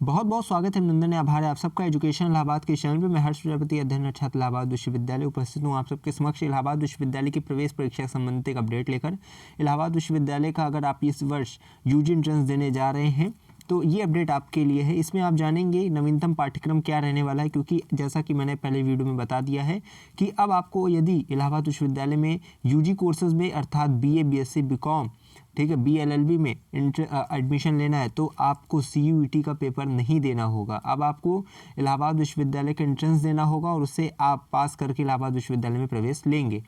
बहुत बहुत स्वागत है, अभिनंदन है, आभार है आप सबका एजुकेशन इलाहाबाद के चैनल पे। मैं हर्ष प्रजापति, अध्ययन छात्र इलाहाबाद विश्वविद्यालय, उपस्थित हूँ आप सबके समक्ष इलाहाबाद विश्वविद्यालय की प्रवेश परीक्षा से संबंधित एक अपडेट लेकर। इलाहाबाद विश्वविद्यालय का अगर आप इस वर्ष यूजी एंट्रेंस देने जा रहे हैं तो ये अपडेट आपके लिए है। इसमें आप जानेंगे नवीनतम पाठ्यक्रम क्या रहने वाला है, क्योंकि जैसा कि मैंने पहले वीडियो में बता दिया है कि अब आपको यदि इलाहाबाद विश्वविद्यालय में यूजी कोर्सेज में अर्थात बीए, बीएससी, बीकॉम, ठीक है, बीएलएलबी में एडमिशन लेना है तो आपको सीयूईटी का पेपर नहीं देना होगा। अब आपको इलाहाबाद विश्वविद्यालय का एंट्रेंस देना होगा और उससे आप पास करके इलाहाबाद विश्वविद्यालय में प्रवेश लेंगे।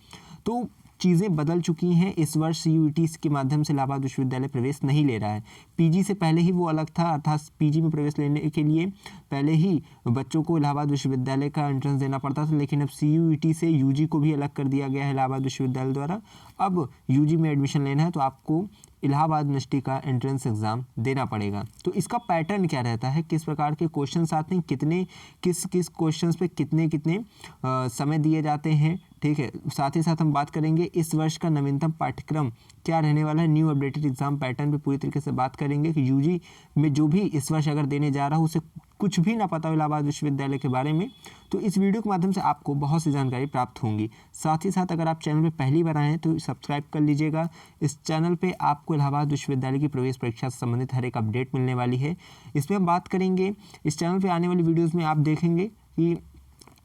तो चीज़ें बदल चुकी हैं। इस वर्ष सीयूईटी के माध्यम से इलाहाबाद विश्वविद्यालय प्रवेश नहीं ले रहा है। पीजी से पहले ही वो अलग था, अर्थात पीजी में प्रवेश लेने के लिए पहले ही बच्चों को इलाहाबाद विश्वविद्यालय का एंट्रेंस देना पड़ता था, लेकिन अब सीयूईटी से यूजी को भी अलग कर दिया गया है इलाहाबाद विश्वविद्यालय द्वारा। अब यूजी में एडमिशन लेना है तो आपको इलाहाबाद यूनिवर्सिटी का एंट्रेंस एग्ज़ाम देना पड़ेगा। तो इसका पैटर्न क्या रहता है, किस प्रकार के क्वेश्चंस आते हैं, कितने किस क्वेश्चंस पे कितने समय दिए जाते हैं, ठीक है। साथ ही साथ हम बात करेंगे इस वर्ष का नवीनतम पाठ्यक्रम क्या रहने वाला है, न्यू अपडेटेड एग्जाम पैटर्न पे पूरी तरीके से बात करेंगे कि यूजी में जो भी इस वर्ष अगर देने जा रहा हो उसे कुछ भी ना पता हो इलाहाबाद विश्वविद्यालय के बारे में, तो इस वीडियो के माध्यम से आपको बहुत सी जानकारी प्राप्त होंगी। साथ ही साथ अगर आप चैनल में पहली बार आए हैं तो सब्सक्राइब कर लीजिएगा। इस चैनल पे आपको इलाहाबाद विश्वविद्यालय की प्रवेश परीक्षा से संबंधित हर एक अपडेट मिलने वाली है। इसमें हम बात करेंगे, इस चैनल पे आने वाली वीडियोज़ में आप देखेंगे कि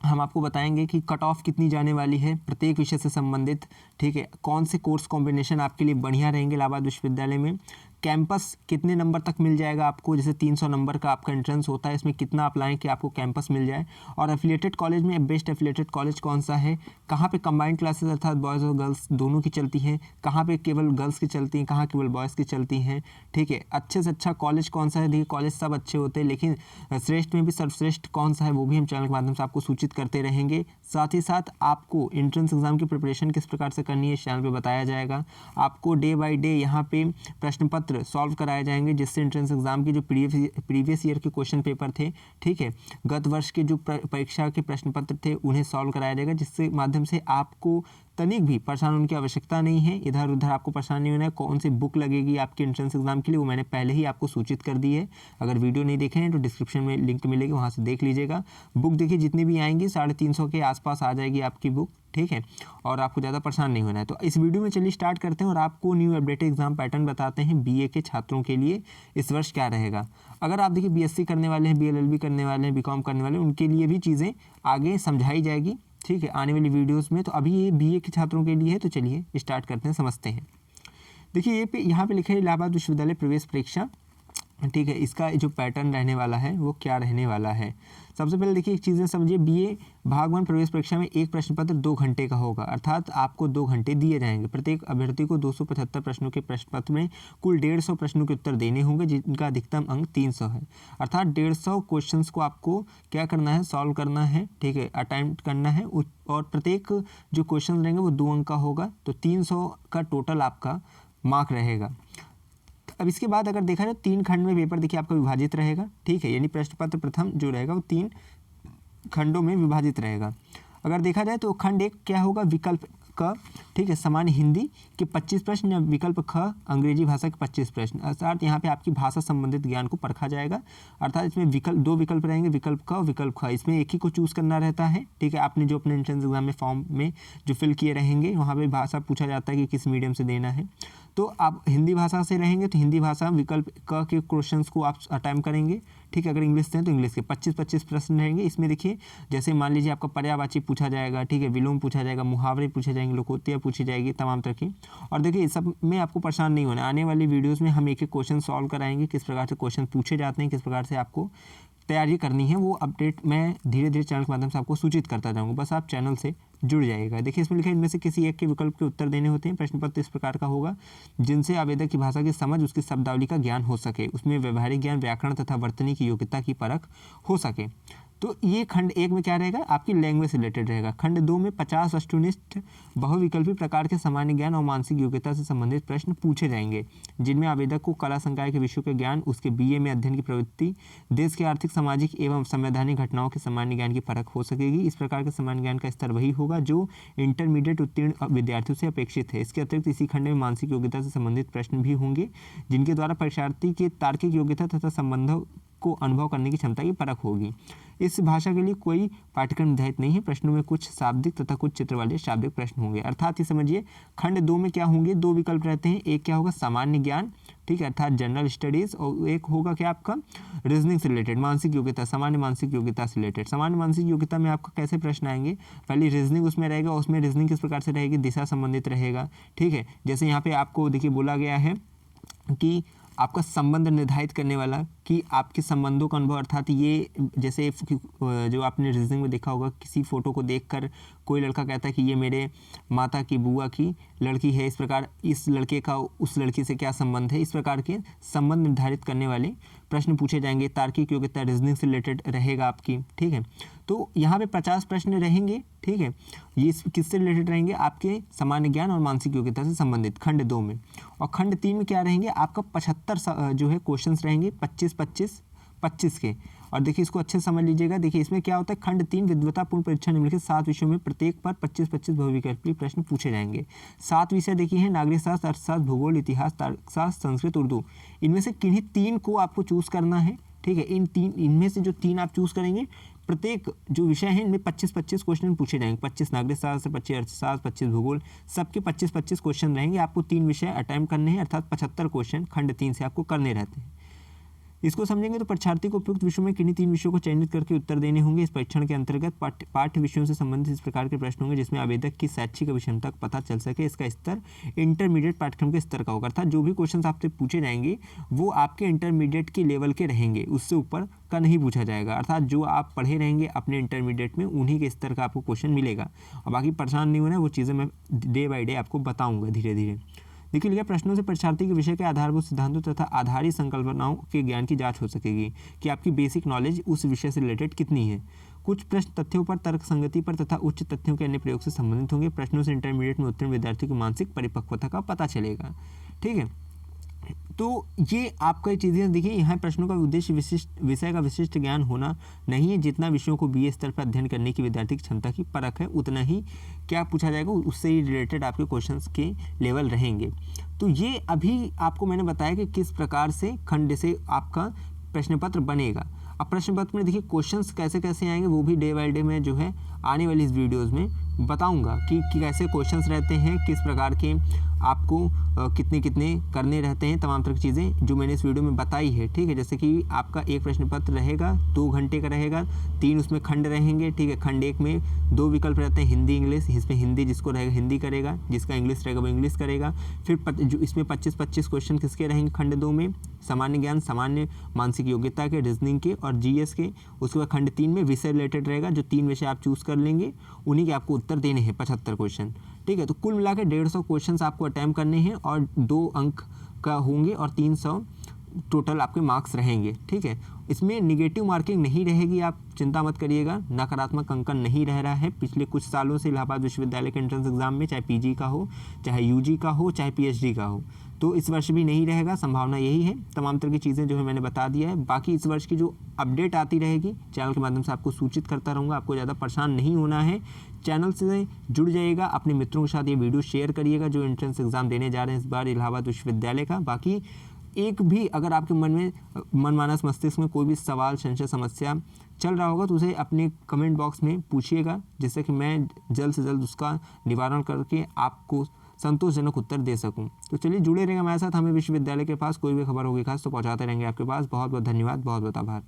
हम आपको बताएंगे कि कट ऑफ कितनी जाने वाली है प्रत्येक विषय से संबंधित, ठीक है। कौन से कोर्स कॉम्बिनेशन आपके लिए बढ़िया रहेंगे इलाहाबाद विश्वविद्यालय में, कैंपस कितने नंबर तक मिल जाएगा आपको, जैसे 300 नंबर का आपका एंट्रेंस होता है, इसमें कितना अप्लाई कि आपको कैंपस मिल जाए, और एफिलिएटेड कॉलेज में बेस्ट एफिलिएटेड कॉलेज कौन सा है, कहाँ पे कंबाइंड क्लासेस अर्थात बॉयज़ और गर्ल्स दोनों की चलती हैं, कहाँ पे केवल गर्ल्स की चलती हैं, कहाँ केवल बॉयज़ की चलती हैं, ठीक है। अच्छे से अच्छा कॉलेज कौन सा है, देखिए कॉलेज सब अच्छे होते हैं लेकिन श्रेष्ठ में भी सर्वश्रेष्ठ कौन सा है वो भी हम चैनल के माध्यम से आपको सूचित करते रहेंगे। साथ ही साथ आपको एंट्रेंस एग्जाम की प्रिपरेशन किस प्रकार से करनी है इस चैनल पे बताया जाएगा। आपको डे बाय डे यहाँ पे प्रश्न पत्र सॉल्व कराए जाएंगे, जिससे एंट्रेंस एग्जाम के जो प्रीवियस ईयर के क्वेश्चन पेपर थे, ठीक है, गत वर्ष के जो परीक्षा के प्रश्न पत्र थे उन्हें सॉल्व कराया जाएगा, जिससे माध्यम से आपको तनिक भी परेशान होने की आवश्यकता नहीं है। इधर उधर आपको परेशान नहीं होना है। कौन सी बुक लगेगी आपके एंट्रेंस एग्जाम के लिए वो मैंने पहले ही आपको सूचित कर दी है। अगर वीडियो नहीं देखे हैं तो डिस्क्रिप्शन में लिंक मिलेगी, वहाँ से देख लीजिएगा। बुक देखिए जितनी भी आएंगी 350 के आसपास आ जाएगी आपकी बुक, ठीक है, और आपको ज़्यादा परेशान नहीं होना है। तो इस वीडियो में चलिए स्टार्ट करते हैं और आपको न्यू अपडेटेड एग्जाम पैटर्न बताते हैं बीए के छात्रों के लिए इस वर्ष क्या रहेगा। अगर आप देखिए बीएससी करने वाले हैं, बीएलएलबी करने वाले हैं, बीकॉम करने वाले हैं, उनके लिए भी चीज़ें आगे समझाई जाएगी, ठीक है, आने वाली वीडियोस में। तो अभी ये बीए के छात्रों के लिए है, तो चलिए स्टार्ट करते हैं, समझते हैं। देखिए यहाँ पे लिखा है इलाहाबाद विश्वविद्यालय प्रवेश परीक्षा, ठीक है। इसका जो पैटर्न रहने वाला है वो क्या रहने वाला है। सबसे पहले देखिए एक चीज़ें समझिए, बीए भाग 1 प्रवेश परीक्षा में एक प्रश्न पत्र 2 घंटे का होगा, अर्थात आपको 2 घंटे दिए जाएंगे। प्रत्येक अभ्यर्थी को 275 प्रश्नों के प्रश्न पत्र में कुल 150 प्रश्नों के उत्तर देने होंगे, जिनका अधिकतम अंक 300 है, अर्थात 150 क्वेश्चंस को आपको क्या करना है, सॉल्व करना है, ठीक है, अटेम्प्ट करना है, और प्रत्येक जो क्वेश्चन रहेंगे वो 2 अंक का होगा, तो 300 का टोटल आपका मार्क रहेगा। अब इसके बाद अगर देखा जाए 3 खंड में पेपर देखिए आपका विभाजित रहेगा, ठीक है, यानी प्रश्न पत्र प्रथम जो रहेगा वो 3 खंडों में विभाजित रहेगा। अगर देखा जाए तो खंड 1 क्या होगा, विकल्प क, ठीक है, सामान्य हिंदी के 25 प्रश्न, या विकल्प ख अंग्रेजी भाषा के 25 प्रश्न, अर्थात यहाँ पे आपकी भाषा संबंधित ज्ञान को परखा जाएगा। अर्थात इसमें 2 विकल्प रहेंगे, विकल्प क और विकल्प ख, इसमें एक ही को चूज़ करना रहता है, ठीक है। आपने जो अपने एंट्रेंस एग्जाम में फॉर्म में जो फिल किए रहेंगे वहाँ पे भाषा पूछा जाता है कि किस मीडियम से देना है, तो आप हिंदी भाषा से रहेंगे तो हिंदी भाषा विकल्प क के क्वेश्चंस को आप अटेम्प्ट करेंगे, ठीक है। अगर इंग्लिश से हैं तो इंग्लिश के 25-25 प्रश्न रहेंगे। इसमें देखिए जैसे मान लीजिए आपका पर्यायवाची पूछा जाएगा, ठीक है, विलोम पूछा जाएगा, मुहावरे पूछे जाएंगे, लोकोक्तियाँ पूछी जाएगी, तमाम तरह की। और देखिए इस सब में आपको परेशान नहीं होना, आने वाली वीडियोज़ में हम एक एक क्वेश्चन सॉल्व कराएंगे, किस प्रकार से क्वेश्चन पूछे जाते हैं, किस प्रकार से आपको तैयारी करनी है, वो अपडेट मैं धीरे धीरे चैनल के माध्यम से आपको सूचित करता जाऊँगा, बस आप चैनल से जुड़ जाइएगा। देखिए इसमें लिखा है इनमें से किसी एक के विकल्प के उत्तर देने होते हैं। प्रश्न पत्र इस प्रकार का होगा जिनसे आवेदक की भाषा की समझ, उसकी शब्दावली का ज्ञान हो सके, उसमें व्यवहारिक ज्ञान, व्याकरण तथा वर्तनी की योग्यता की परख हो सके। तो ये खंड 1 में क्या रहेगा, आपकी लैंग्वेज से रिलेटेड रहेगा। खंड 2 में 50 वस्तुनिष्ठ बहुविकल्पी प्रकार के सामान्य ज्ञान और मानसिक योग्यता से संबंधित प्रश्न पूछे जाएंगे, जिनमें आवेदक को कला संकाय के विषयों के ज्ञान, उसके बीए में अध्ययन की प्रवृत्ति, देश के आर्थिक, सामाजिक एवं संवैधानिक घटनाओं के सामान्य ज्ञान की परख हो सकेगी। इस प्रकार के सामान्य ज्ञान का स्तर वही होगा जो इंटरमीडिएट उत्तीर्ण विद्यार्थियों से अपेक्षित है। इसके अतिरिक्त इसी खंड में मानसिक योग्यता से संबंधित प्रश्न भी होंगे, जिनके द्वारा परीक्षार्थी के तार्किक योग्यता तथा संबंधों को अनुभव करने की क्षमता की परख होगी। इस भाषा के लिए कोई पाठ्यक्रम निर्धारित नहीं है। प्रश्नों में कुछ शाब्दिक तथा कुछ चित्र वाले शाब्दिक प्रश्न होंगे। अर्थात ये समझिए खंड 2 में क्या होंगे, 2 विकल्प रहते हैं। एक क्या होगा, सामान्य ज्ञान, ठीक है, अर्थात जनरल स्टडीज, और एक होगा क्या आपका रीजनिंग से रिलेटेड, मानसिक योग्यता, सामान्य मानसिक योग्यता से रिलेटेड। सामान्य मानसिक योग्यता में आपका कैसे प्रश्न आएंगे, पहले रीजनिंग उसमें रहेगा, उसमें रीजनिंग किस प्रकार से रहेगी, दिशा संबंधित रहेगा, ठीक है। जैसे यहाँ पे आपको देखिए बोला गया है कि आपका संबंध निर्धारित करने वाला कि आपके संबंधों का अनुभव, अर्थात ये जैसे जो आपने रीजनिंग में देखा होगा, किसी फोटो को देखकर कोई लड़का कहता है कि ये मेरे माता की बुआ की लड़की है, इस प्रकार इस लड़के का उस लड़की से क्या संबंध है, इस प्रकार के संबंध निर्धारित करने वाले प्रश्न पूछे जाएंगे। तार्किक योग्यता रीजनिंग से रिलेटेड रहेगा आपकी, ठीक है। तो यहाँ पे 50 प्रश्न रहेंगे, ठीक है। ये किससे रिलेटेड रहेंगे, आपके सामान्य ज्ञान और मानसिक योग्यता से संबंधित खंड 2 में। और खंड 3 में क्या रहेंगे, आपका 75 जो है क्वेश्चंस रहेंगे, 25 के। और देखिए इसको अच्छे से समझ लीजिएगा। देखिए इसमें क्या होता है, खंड 3 विद्वतापूर्ण परीक्षा निम्नलिखित 7 विषयों में प्रत्येक पर 25 बहुविकल्पीय प्रश्न पूछे जाएंगे। 7 विषय देखिए हैं, नागरिक शास्त्र, अर्थशास्त्र, भूगोल, इतिहास, तार्कशास्त्र, संस्कृत, उर्दू। इनमें से किन्हीं 3 को आपको चूज करना है, ठीक है। इनमें से जो 3 आप चूज करेंगे, प्रत्येक जो विषय है इनमें 25 क्वेश्चन पूछे जाएंगे। 25 नागरिक शास्त्र, 25 अर्थशास्त्र, 25 भूगोल, सबके 25 क्वेश्चन रहेंगे। आपको 3 विषय अटेम्प्ट करने हैं, अर्थात 75 क्वेश्चन खंड 3 से आपको करने रहते हैं। इसको समझेंगे तो परीक्षार्थी को उपयुक्त विषयों में किन्हीं 3 विषयों को चयनित करके उत्तर देने होंगे। इस परीक्षण के अंतर्गत पाठ्य विषयों से संबंधित इस प्रकार के प्रश्न होंगे जिसमें आवेदक की शैक्षिक अभिक्षमता का पता चल सके। इसका स्तर इंटरमीडिएट पाठ्यक्रम के स्तर का होगा, अर्थात जो भी क्वेश्चन आपसे पूछे जाएंगे वो आपके इंटरमीडिएट के लेवल के रहेंगे, उससे ऊपर का नहीं पूछा जाएगा। अर्थात जो आप पढ़े रहेंगे अपने इंटरमीडिएट में उन्हीं के स्तर का आपको क्वेश्चन मिलेगा। और बाकी परेशान नहीं होना, वो चीज़ें मैं डे बाई डे आपको बताऊँगा धीरे धीरे। देखिए लिखा, प्रश्नों से परीक्षार्थी के विषय के आधारभूत सिद्धांतों तथा आधारित संकल्पनाओं के ज्ञान की जांच हो सकेगी कि आपकी बेसिक नॉलेज उस विषय से रिलेटेड कितनी है। कुछ प्रश्न तथ्यों पर, तर्क संगति पर तथा उच्च तथ्यों के अन्य प्रयोग से संबंधित होंगे। प्रश्नों से इंटरमीडिएट में उत्तीर्ण विद्यार्थी की मानसिक परिपक्वता का पता चलेगा, ठीक है। तो ये आपका चीज़ें देखिए, यहाँ प्रश्नों का उद्देश्य विषय का विशिष्ट ज्ञान होना नहीं है। जितना विषयों को बीए स्तर पर अध्ययन करने की विद्यार्थी की क्षमता की परख है, उतना ही क्या पूछा जाएगा, उससे ही रिलेटेड आपके क्वेश्चंस के लेवल रहेंगे। तो ये अभी आपको मैंने बताया कि किस प्रकार से खंड से आपका प्रश्न पत्र बनेगा। अब प्रश्न पत्र में देखिए क्वेश्चंस कैसे कैसे आएंगे, वो भी डे बाई डे में जो है आने वाली इस वीडियोज़ में बताऊंगा कि कैसे क्वेश्चंस रहते हैं, किस प्रकार के आपको कितने कितने करने रहते हैं, तमाम तरह की चीज़ें जो मैंने इस वीडियो में बताई है, ठीक है। जैसे कि आपका एक प्रश्न पत्र रहेगा 2 घंटे का रहेगा, 3 उसमें खंड रहेंगे, ठीक है। खंड 1 में 2 विकल्प रहते हैं, हिंदी इंग्लिश। इसमें हिंदी जिसको रहेगा हिंदी करेगा, जिसका इंग्लिश रहेगा वो इंग्लिश करेगा। फिर जो इसमें 25 क्वेश्चन किसके रहेंगे खंड 2 में, सामान्य ज्ञान, सामान्य मानसिक योग्यता के, रीजनिंग के और जीएस के। उसके बाद खंड 3 में विषय रिलेटेड रहेगा, जो 3 विषय आप चूज़ कर लेंगे उन्हीं के आपको उत्तर देने हैं 75 क्वेश्चन, ठीक है। तो कुल मिला के 150 क्वेश्चन आपको अटैम्प्ट करने हैं और 2 अंक का होंगे और 300 टोटल आपके मार्क्स रहेंगे, ठीक है। इसमें निगेटिव मार्किंग नहीं रहेगी, आप चिंता मत करिएगा। नकारात्मक अंकन नहीं रह रहा है। पिछले कुछ सालों से इलाहाबाद विश्वविद्यालय के एंट्रेंस एग्जाम में चाहे पीजी का हो, चाहे यूजी का हो, चाहे पीएचडी का हो, तो इस वर्ष भी नहीं रहेगा, संभावना यही है। तमाम तरह की चीज़ें जो है मैंने बता दिया है। बाकी इस वर्ष की जो अपडेट आती रहेगी चैनल के माध्यम से आपको सूचित करता रहूँगा। आपको ज़्यादा परेशान नहीं होना है, चैनल से जुड़ जाइएगा, अपने मित्रों के साथ ये वीडियो शेयर करिएगा जो एंट्रेंस एग्जाम देने जा रहे हैं इस बार इलाहाबाद विश्वविद्यालय का। बाकी एक भी अगर आपके मन में मनमानस मस्तिष्क में कोई भी सवाल, संशय, समस्या चल रहा होगा तो उसे अपने कमेंट बॉक्स में पूछिएगा, जिससे कि मैं जल्द से जल्द उसका निवारण करके आपको संतोषजनक उत्तर दे सकूं। तो चलिए जुड़े रहेंगे हमारे साथ। हमें विश्वविद्यालय के पास कोई भी खबर होगी खास तो पहुंचाते रहेंगे आपके पास। बहुत बहुत धन्यवाद, बहुत बहुत आभार।